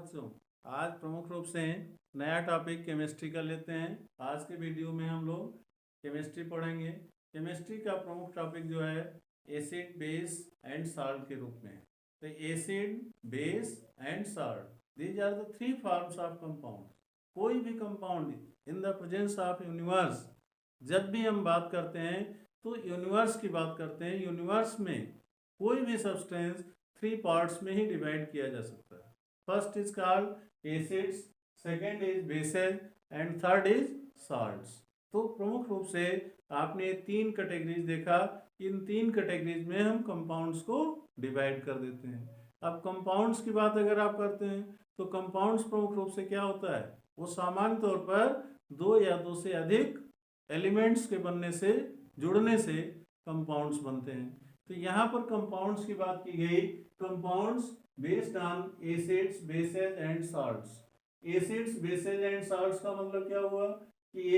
बच्चों, आज प्रमुख रूप से नया टॉपिक केमिस्ट्री का लेते हैं। आज के वीडियो में हम लोग केमिस्ट्री पढ़ेंगे। केमिस्ट्री का प्रमुख टॉपिक जो है एसिड, बेस एंड साल्ट के रूप में। तो acid, base and salt, these are the three forms of compound. कोई भी compound in the presence of universe, जब भी हम बात करते हैं तो यूनिवर्स की बात करते हैं। यूनिवर्स में कोई भी सब्सटेंस थ्री पार्ट्स में ही डिवाइड किया जा सकता है। First is called acids, second is bases and third is salts. तो प्रमुख रूप से आपने तीन कैटेगरीज देखा। इन तीन कैटेगरीज में हम कंपाउंड्स को डिवाइड कर देते हैं। अब कंपाउंड्स की बात अगर आप करते हैं तो कंपाउंड्स प्रमुख रूप से क्या होता है, वो सामान्य तौर पर दो या दो से अधिक एलिमेंट्स के बनने से, जुड़ने से कंपाउंड्स बनते हैं। तो यहाँ पर कंपाउंड्स की बात की गई। Compounds based on acids, bases and salts. Acids, bases and salts का मतलब क्या हुआ कि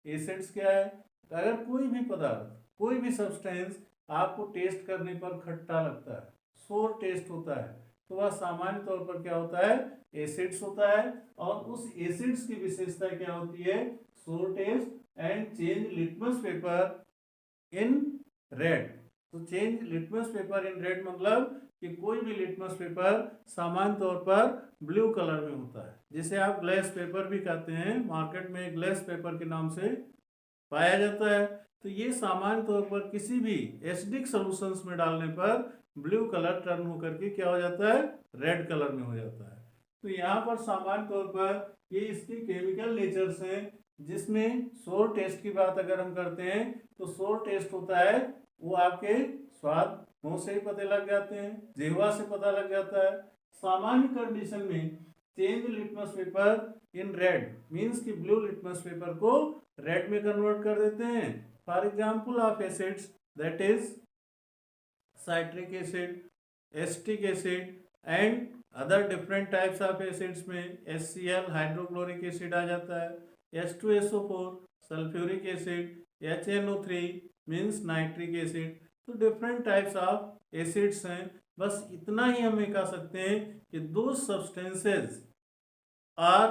एसिड्स क्या है, अगर कोई भी पदार्थ, कोई भी सब्सटेंस आपको टेस्ट करने पर खट्टा लगता है, सोर टेस्ट होता है, तो वह सामान्य तौर पर क्या होता है, एसिड्स होता है। और उस एसिड्स की विशेषता क्या होती है, sour test and change litmus paper in red. तो change litmus paper in red मतलब कि कोई भी लिटमस पेपर सामान्य तौर पर ब्लू कलर में होता है, जिसे आप ग्लास पेपर भी कहते हैं। मार्केट में ग्लास पेपर के नाम से पाया जाता है। तो ये सामान्य तौर पर किसी भी एसिडिक सॉल्यूशंस में डालने पर ब्लू कलर टर्न होकर के क्या हो जाता है, रेड कलर में हो जाता है। तो यहाँ पर सामान्य तौर पर ये इसकी केमिकल नेचर्स हैं, जिसमें सोर टेस्ट की बात अगर हम करते हैं तो सोर टेस्ट होता है वो आपके स्वाद मुंह से ही पता लग जाते हैं, जिह्वा से पता लग जाता है। सामान्य कंडीशन में change litmus paper in red means कि ब्लू लिटमस पेपर को रेड में कन्वर्ट कर देते हैं। For example of acids, that is citric acid, acetic acid and other different types of acids में HCl हाइड्रोक्लोरिक एसिड आ जाता है, H2SO4 sulphuric acid, HNO3 means nitric acid. तो different types of acids हैं। बस इतना ही हमें कह सकते हैं कि दो substances are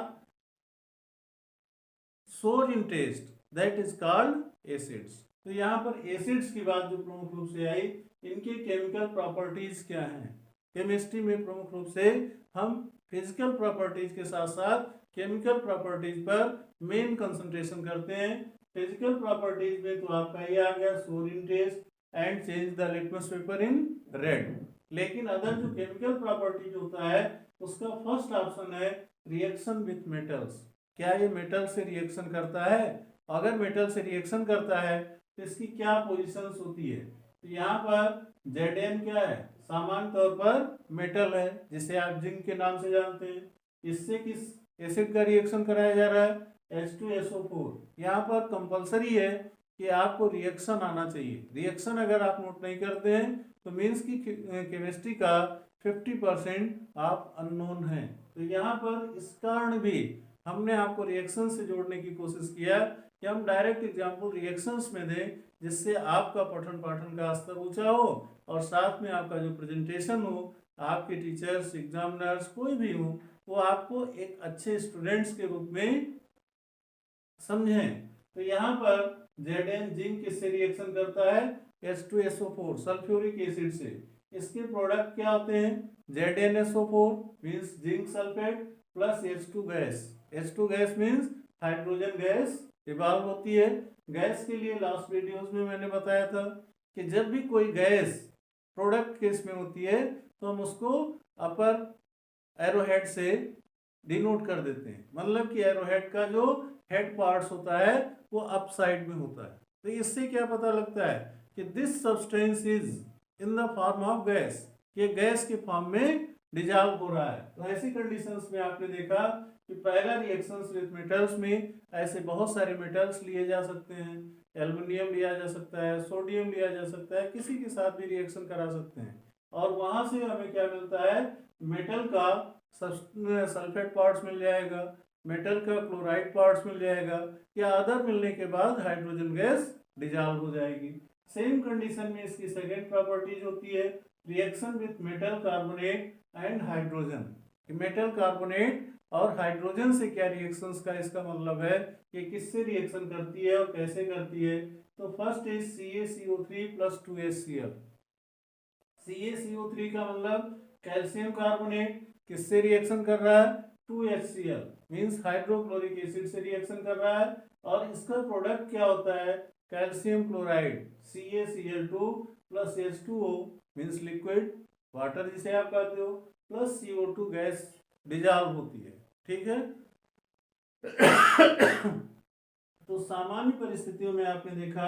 sour in taste, that is called acids. तो यहाँ पर एसिड्स की बात जो प्रमुख रूप से आई, इनके केमिकल प्रॉपर्टीज क्या हैं। केमिस्ट्री में प्रमुख रूप से हम फिजिकल प्रॉपर्टीज के साथ साथ केमिकल प्रॉपर्टीज पर मेन कंसंट्रेशन करते हैं। फिजिकल प्रॉपर्टीज में तो आपका ये आ गया sour in taste and change the litmus paper in red. लेकिन अदर जो केमिकल प्रॉपर्टीज होता है उसका फर्स्ट ऑप्शन है रिएक्शन विथ मेटल्स। क्या ये मेटल से रिएक्शन करता है, अगर मेटल से रिएक्शन करता है तो इसकी क्या पोजीशंस होती है। तो यहाँ पर Zn क्या है, सामान्य तौर पर मेटल है, जिसे आप जिंक के नाम से जानते हैं। इससे किस एसिड का रिएक्शन कराया जा रहा है, H2SO4। यहाँ पर कंपलसरी है कि आपको रिएक्शन आना चाहिए। रिएक्शन अगर आप नोट नहीं करते हैं तो मीन्स की केमिस्ट्री का 50% आप अननोन है। तो यहाँ पर इस कारण भी हमने आपको रिएक्शन से जोड़ने की कोशिश किया कि हम डायरेक्ट एग्जाम्पल रिएक्शंस में दें, जिससे आपका पठन पाठन का स्तर ऊंचा हो और साथ में आपका जो प्रेजेंटेशन हो, आपके टीचर्स, एग्जामिनर्स कोई भी हो, वो आपको एक अच्छे स्टूडेंट्स के रूप में समझें। तो यहाँ पर Zn जिंक किससे रिएक्शन करता है, H2SO4 सल्फ्यूरिक एसिड से। इसके प्रोडक्ट क्या होते हैं, ZnSO4 means zinc sulphate plus H2 gas. H2 gas means hydrogen gas evolve होती है। गैस के लिए लास्ट वीडियोस में मैंने बताया था कि जब भी कोई गैस प्रोडक्ट केस में होती है तो हम उसको अपर एरोहेड से डिनोट कर देते हैं। मतलब कि एरोहेड का जो हेड पार्ट्स होता है वो अप साइड में होता है। तो इससे क्या पता लगता है कि this substance is in the form of gas, ये गैस के फॉर्म में डिजॉल्व हो रहा है। तो ऐसी कंडीशंस में आपने देखा कि पहला रिएक्शंस विद मेटल्स में ऐसे बहुत सारे मेटल्स लिए जा सकते हैं। एल्युमिनियम लिया जा सकता है, सोडियम लिया जा सकता है, किसी के साथ भी रिएक्शन करा सकते हैं। और वहां से हमें क्या मिलता है, मेटल का सल्फेट पार्ट्स मिल जाएगा, मेटल का क्लोराइड पार्ट्स मिल जाएगा, या अदर मिलने के बाद हाइड्रोजन गैस डिजॉल्व हो जाएगी। सेम कंडीशन में इसकी सेकेंड प्रॉपर्टीज होती है reaction with metal carbonate and hydrogen. Metal carbonate और हाइड्रोजन से क्या रिएक्शंस का इसका मतलब है कि किससे रिएक्शन करती है और कैसे करती है। तो first is CaCO3 plus 2HCl। CaCO3 का मतलब कैल्शियम कार्बोनेट किससे रिएक्शन कर रहा है, 2HCl मींस हाइड्रोक्लोरिक एसिड से रिएक्शन कर रहा है, और इसका प्रोडक्ट क्या होता है, calcium chloride CaCl2 plus H2O means liquid water जिसे आप कहते हो, प्लस CO2 गैस डिजॉल्व होती है। ठीक है। तो सामान्य परिस्थितियों में आपने देखा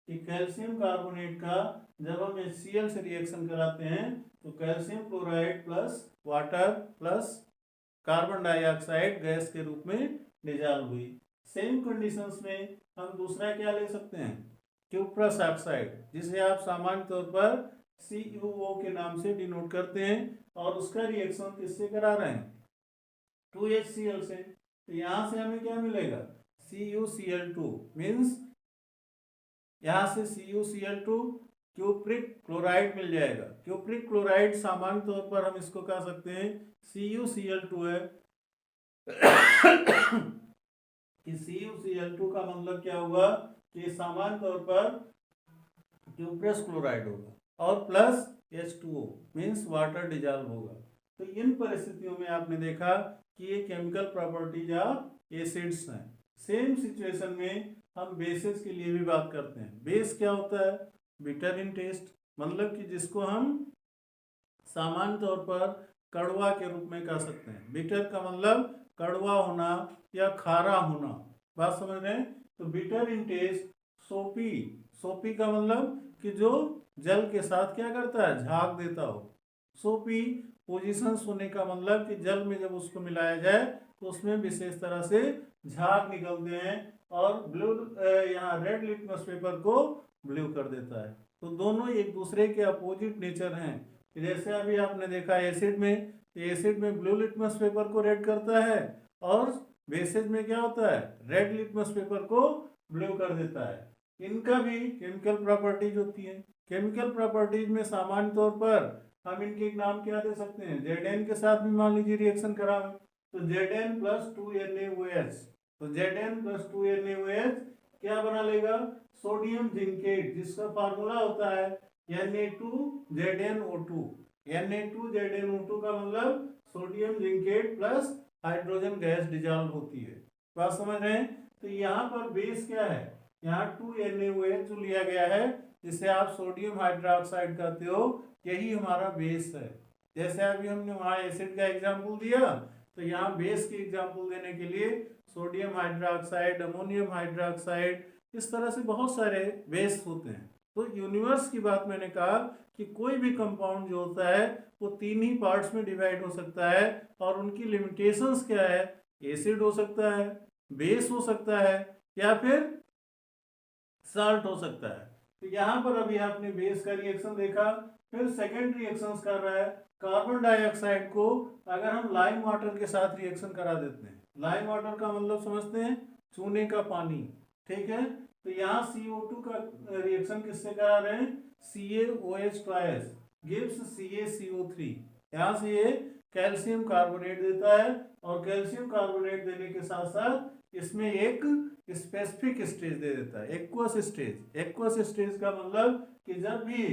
कि कैल्शियम कार्बोनेट का जब हम HCl से रिएक्शन कराते हैं तो calcium chloride plus water plus carbon dioxide gas के रूप में डिजॉल्व हुई। सेम कंडीशंस में हम दूसरा क्या ले सकते हैं, क्यूप्रस ऑक्साइड, जिसे आप सामान्य तौर पर CuO के नाम से डिनोट करते हैं, और उसका रिएक्शन किससे करा रहे हैं, 2HCl से। तो यहां से हमें क्या मिलेगा, CuCl2 मीन्स यहां से CuCl2 क्यूप्रिक क्लोराइड मिल जाएगा। क्यूप्रिक क्लोराइड सामान्य तौर पर हम इसको कह सकते हैं CuCl2 है। कि CuCl2 का मतलब क्या हुआ कि सामान्य तौर पर क्यूप्रस क्लोराइड होगा और plus H2O means water dissolve होगा। तो इन परिस्थितियों में आपने देखा कि ये केमिकल प्रॉपर्टीज ऑफ एसिड्स हैं। सेम सिचुएशन में हम बेसेस के लिए भी बात करते हैं। बेस क्या होता है, बिटर इन टेस्ट, मतलब कि जिसको हम सामान्य तौर पर कड़वा के रूप में कह सकते हैं। बिटर का मतलब कड़वा होना या खारा होना, बात समझ रहे हैं। तो बिटर इन टेस्ट, सोपी, सोपी का मतलब कि जो जल के साथ क्या करता है, झाग देता हो। सोपी पोजिशंस होने का मतलब कि जल में जब उसको मिलाया जाए तो उसमें विशेष तरह से झाग निकलते हैं और ब्लू यहाँ रेड लिटमस पेपर को ब्लू कर देता है। तो दोनों एक दूसरे के अपोजिट नेचर हैं। जैसे अभी आपने देखा एसिड में, एसिड में ब्लू लिटमस पेपर को रेड करता है और बेसिस में क्या होता है, रेड लिटमस पेपर को ब्लू कर देता है। इनका भी केमिकल प्रॉपर्टीज होती है। केमिकल प्रॉपर्टीज में सामान्य तौर पर हम इनके एक नाम क्या दे सकते हैं, Zn के साथ भी मान लीजिए रिएक्शन करा तो Zn प्लस 2NaOH, तो Zn प्लस 2NaOH क्या बना लेगा, सोडियम जिंकेट, जिसका फार्मूला होता है Na2ZnO2। Na2ZnO2 का मतलब sodium zincate plus hydrogen gas dissolve होती है। बात समझ रहे हैं। तो यहाँ पर बेस क्या है, यहाँ 2NaOH जो लिया गया है जिसे आप सोडियम हाइड्रोक्साइड कहते हो, यही हमारा बेस है। जैसे अभी हमने वहाँ एसिड का एग्जाम्पल दिया, तो यहाँ बेस की एग्जाम्पल देने के लिए सोडियम हाइड्रोक्साइड, अमोनियम हाइड्रोक्साइड, इस तरह से बहुत सारे बेस होते हैं। तो यूनिवर्स की बात मैंने कहा कि कोई भी कंपाउंड जो होता है वो तीन ही पार्ट्स में डिवाइड हो सकता है, और उनकी लिमिटेशंस क्या है, एसिड हो सकता है, बेस हो सकता है, या फिर साल्ट हो सकता है। तो यहाँ पर अभी आपने बेस का रिएक्शन देखा। फिर सेकेंड रिएक्शन कर रहा है, कार्बन डाइऑक्साइड को अगर हम लाइम वाटर के साथ रिएक्शन करा देते हैं, लाइम वाटर का मतलब समझते हैं चूने का पानी, ठीक है। तो यहाँ CO2 का रिएक्शन किससे करा रहे हैं, CaOH ट्वाइस गिव्स CaCO3। यहाँ से ये कैल्शियम कार्बोनेट देता है, और कैल्शियम कार्बोनेट देने के साथ साथ इसमें एक स्पेसिफिक स्टेज दे देता है, एक्वस स्टेज। एक्वस स्टेज का मतलब कि जब भी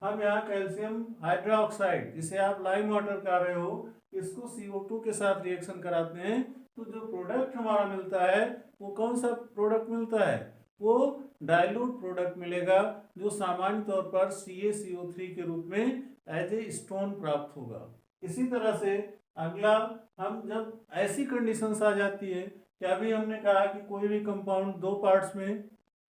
हम यहाँ कैल्शियम हाइड्रोक्साइड, जिसे आप लाइम वाटर कह रहे हो, इसको CO2 के साथ रिएक्शन कराते हैं, तो जो प्रोडक्ट हमारा मिलता है वो कौन सा प्रोडक्ट मिलता है, वो डाइल्यूट प्रोडक्ट मिलेगा, जो सामान्य तौर पर CaCO3 के रूप में एज ए स्टोन प्राप्त होगा। इसी तरह से अगला, हम जब ऐसी कंडीशंस आ जाती है कि अभी हमने कहा कि कोई भी कंपाउंड दो पार्ट्स में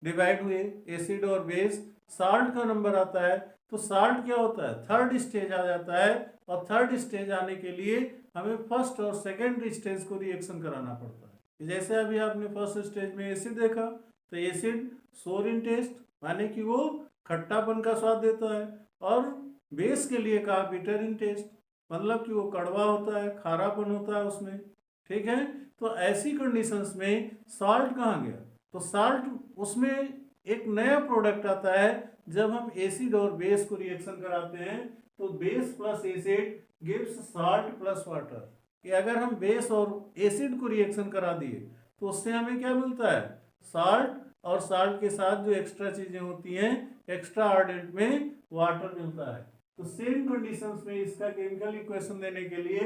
डिवाइड हुए, एसिड और बेस, साल्ट का नंबर आता है, तो साल्ट क्या होता है, थर्ड स्टेज आ जाता है, और थर्ड स्टेज आने के लिए हमें फर्स्ट और सेकेंड स्टेज को रिएक्शन कराना पड़ता है। जैसे अभी आपने फर्स्ट स्टेज में एसिड देखा, तो एसिड सोर इन टेस्ट, माने कि वो खट्टापन का स्वाद देता है, और बेस के लिए कहा बिटर इन टेस्ट, मतलब कि वो कड़वा होता है, खारापन होता है उसमें, ठीक है। तो ऐसी कंडीशंस में साल्ट कहाँ गया, तो साल्ट उसमें एक नया प्रोडक्ट आता है जब हम एसिड और बेस को रिएक्शन कराते हैं, तो base plus acid gives salt plus water. कि अगर हम बेस और एसिड को रिएक्शन करा दिए तो उससे हमें क्या मिलता है, साल्ट, और साल्ट के साथ जो एक्स्ट्रा चीजें होती हैं एक्स्ट्रा आर्डेंट में वाटर मिलता है। तो सेम कंडीशंस में इसका केमिकल इक्वेशन देने के लिए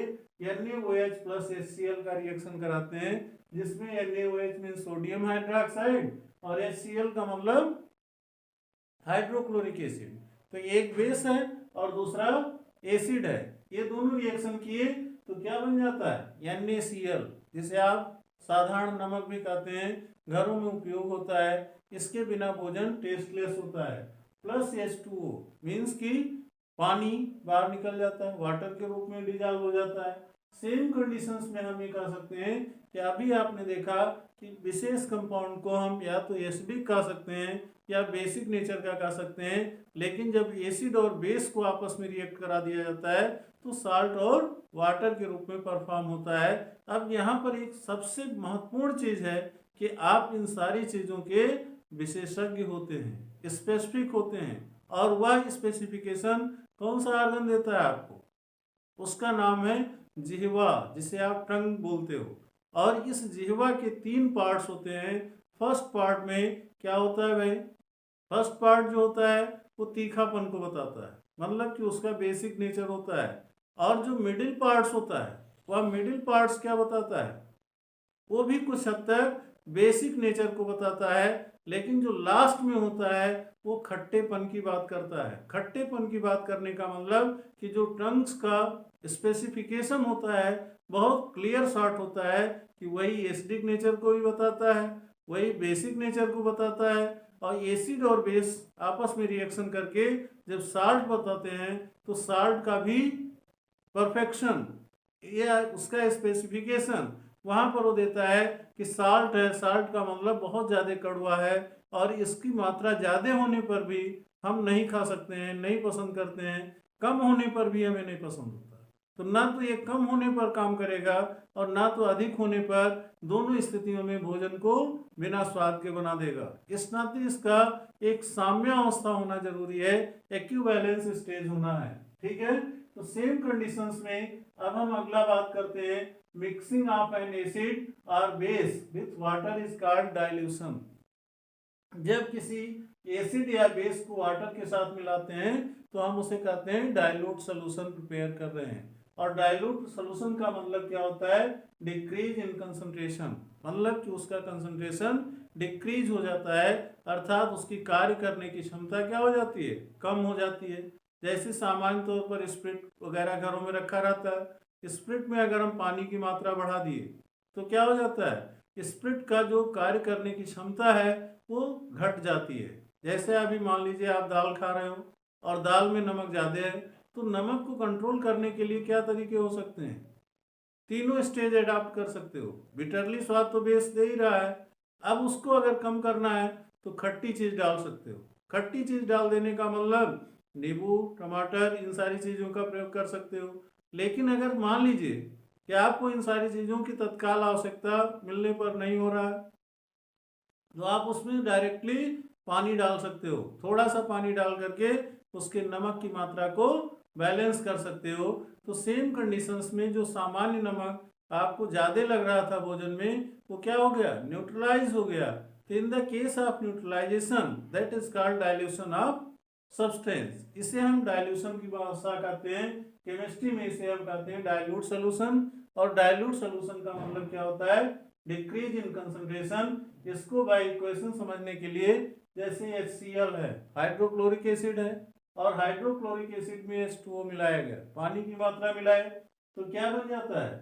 NaOH प्लस HCl का रिएक्शन कराते हैं, जिसमें NaOH मीन सोडियम हाइड्रोक्साइड और HCl का मतलब हाइड्रोक्लोरिक एसिड। तो एक बेस है और दूसरा एसिड है, ये दोनों रिएक्शन किए तो क्या बन जाता है, NaCl, जिसे आप साधारण नमक भी कहते हैं, घरों में उपयोग होता है। इसके बिना भोजन टेस्टलेस होता है। प्लस H2O मीन्स कि पानी बाहर निकल जाता है, वाटर के रूप में डिजॉल्व हो जाता है। सेम कंडीशंस में हम ये कह सकते हैं कि अभी आपने देखा कि विशेष कंपाउंड को हम या तो एसिडिक कह सकते हैं या बेसिक नेचर का कह सकते हैं, लेकिन जब एसिड और बेस को आपस में रिएक्ट करा दिया जाता है तो साल्ट और वाटर के रूप में परफॉर्म होता है। अब यहाँ पर एक सबसे महत्वपूर्ण चीज है कि आप इन सारी चीजों के विशेषज्ञ होते हैं, स्पेसिफिक होते हैं, और वह स्पेसिफिकेशन कौन सा ऑर्गन देता है आपको, उसका नाम है जिह्वा, जिसे आप टंग बोलते हो। और इस जिह्वा के 3 पार्ट्स होते हैं। फर्स्ट पार्ट में क्या होता है भाई, फर्स्ट पार्ट जो होता है वो तीखापन को बताता है, मतलब कि उसका बेसिक नेचर होता है। और जो मिडिल पार्ट्स होता है वह मिडिल पार्ट्स क्या बताता है, वो भी कुछ हद तक बेसिक नेचर को बताता है, लेकिन जो लास्ट में होता है वो खट्टेपन की बात करता है। खट्टेपन की बात करने का मतलब कि जो टंग्स का स्पेसिफिकेशन होता है बहुत क्लियर शॉर्ट होता है कि वही एसिडिक नेचर को भी बताता है, वही बेसिक नेचर को बताता है। और एसिड और बेस आपस में रिएक्शन करके जब साल्ट बताते हैं तो साल्ट का भी परफेक्शन या उसका स्पेसिफिकेशन वहाँ पर वो देता है कि साल्ट है, साल्ट का मतलब बहुत ज़्यादा कड़वा है और इसकी मात्रा ज़्यादा होने पर भी हम नहीं खा सकते हैं, नहीं पसंद करते हैं, कम होने पर भी हमें नहीं पसंद होता। तो ना तो ये कम होने पर काम करेगा और ना तो अधिक होने पर, दोनों स्थितियों में भोजन को बिना स्वाद के बना देगा। इस नाते इसका एक साम्य अवस्था होना जरूरी है, एक्विवैलेंस स्टेज होना है, ठीक है। तो सेम कंडीशंस में अब हम अगला बात करते हैं, मिक्सिंग ऑफ एन एसिड और base with water is called dilution. जब किसी एसिड या बेस को वाटर के साथ मिलाते हैं तो हम उसे कहते हैं डाइल्यूट सोल्यूशन प्रिपेयर कर रहे हैं। और डाइल्यूट सोल्यूशन का मतलब क्या होता है, डिक्रीज इन कंसंट्रेशन, मतलब कि उसका कंसंट्रेशन डिक्रीज हो जाता है, अर्थात उसकी कार्य करने की क्षमता क्या हो जाती है, कम हो जाती है। जैसे सामान्य तौर पर स्प्रिट वगैरह घरों में रखा रहता है, स्प्रिट में अगर हम पानी की मात्रा बढ़ा दिए तो क्या हो जाता है, स्प्रिट का जो कार्य करने की क्षमता है वो घट जाती है। जैसे अभी मान लीजिए आप दाल खा रहे हो और दाल में नमक ज़्यादा है, तो नमक को कंट्रोल करने के लिए क्या तरीके हो सकते हैं, तीनों स्टेज अडॉप्ट कर सकते हो। बिटरली स्वाद तो बेस दे ही रहा है, अब उसको अगर कम करना है तो खट्टी चीज़ डाल सकते हो। खट्टी चीज़ डाल देने का मतलब नींबू, टमाटर, इन सारी चीज़ों का प्रयोग कर सकते हो। लेकिन अगर मान लीजिए कि आपको इन सारी चीज़ों की तत्काल आवश्यकता मिलने पर नहीं हो रहा है, तो आप उसमें डायरेक्टली पानी डाल सकते हो, थोड़ा सा पानी डाल करके उसके नमक की मात्रा को बैलेंस कर सकते हो। तो सेम कंडीशंस में जो सामान्य नमक आपको ज़्यादा लग रहा था भोजन में, वो क्या हो गया, न्यूट्रलाइज हो गया। तो in the case of neutralization that is called dilution of substance. इसे हम डाइल्यूशन की भाषा कहते हैं, केमिस्ट्री में इसे हम कहते हैं डाइल्यूट सोल्यूशन। और डाइल्यूट सोल्यूशन का मतलब क्या होता है, डिक्रीज इन कंसंट्रेशन। इसको बाय इक्वेशन समझने के लिए, जैसे HCl है, हाइड्रोक्लोरिक एसिड है, और हाइड्रोक्लोरिक एसिड में H2O मिलाया गया, पानी की मात्रा मिलाए तो क्या बन जाता है,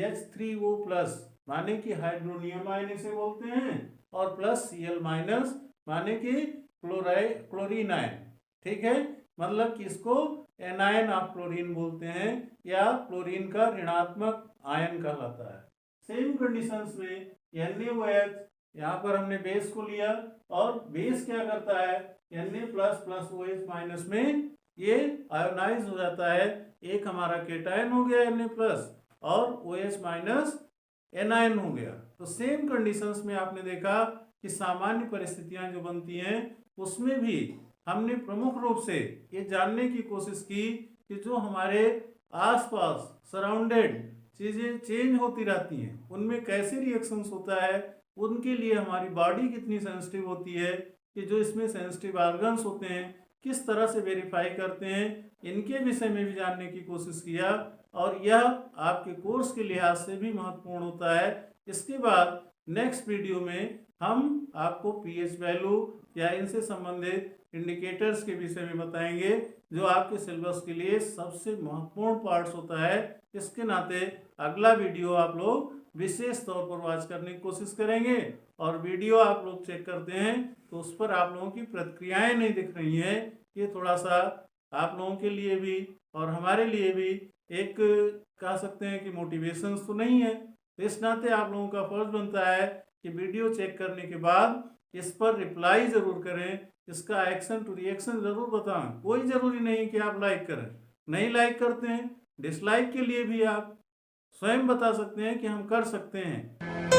H3O प्लस, माने कि हाइड्रोनियम आयन इसे बोलते हैं, और प्लस Cl माइनस माने कि क्लोरीन आयन, ठीक है। मतलब कि इसको एनायन ऑफ क्लोरीन बोलते हैं या क्लोरीन का ऋणात्मक आयन कहलाता है। सेम कंडीशंस में NaOH, यहाँ पर हमने बेस को लिया और बेस क्या करता है, Na plus plus OH minus में ये आयोनाइज हो जाता है। एक हमारा केटायन हो गया Na प्लस और OH माइनस एनायन हो गया। तो सेम कंडीशंस में आपने देखा कि सामान्य परिस्थितियां जो बनती हैं उसमें भी हमने प्रमुख रूप से ये जानने की कोशिश की कि जो हमारे आसपास सराउंडेड चीज़ें चेंज होती रहती हैं, उनमें कैसे रिएक्शंस होता है, उनके लिए हमारी बॉडी कितनी सेंसिटिव होती है कि जो इसमें सेंसिटिव ऑर्गन्स होते हैं किस तरह से वेरीफाई करते हैं, इनके विषय में भी जानने की कोशिश किया और यह आपके कोर्स के लिहाज से भी महत्वपूर्ण होता है। इसके बाद नेक्स्ट वीडियो में हम आपको पीएच वैल्यू या इनसे संबंधित इंडिकेटर्स के विषय में बताएंगे जो आपके सिलेबस के लिए सबसे महत्वपूर्ण पार्ट्स होता है। इसके नाते अगला वीडियो आप लोग विशेष तौर पर वॉच करने की कोशिश करेंगे और वीडियो आप लोग चेक करते हैं तो उस पर आप लोगों की प्रतिक्रियाएं नहीं दिख रही हैं। ये थोड़ा सा आप लोगों के लिए भी और हमारे लिए भी एक कह सकते हैं कि मोटिवेशन तो नहीं है। तो इस नाते आप लोगों का फर्ज बनता है कि वीडियो चेक करने के बाद इस पर रिप्लाई ज़रूर करें, इसका एक्शन टू रिएक्शन ज़रूर बताएं। कोई ज़रूरी नहीं कि आप लाइक करें, नहीं लाइक करते हैं डिसलाइक के लिए भी आप स्वयं बता सकते हैं कि हम कर सकते हैं।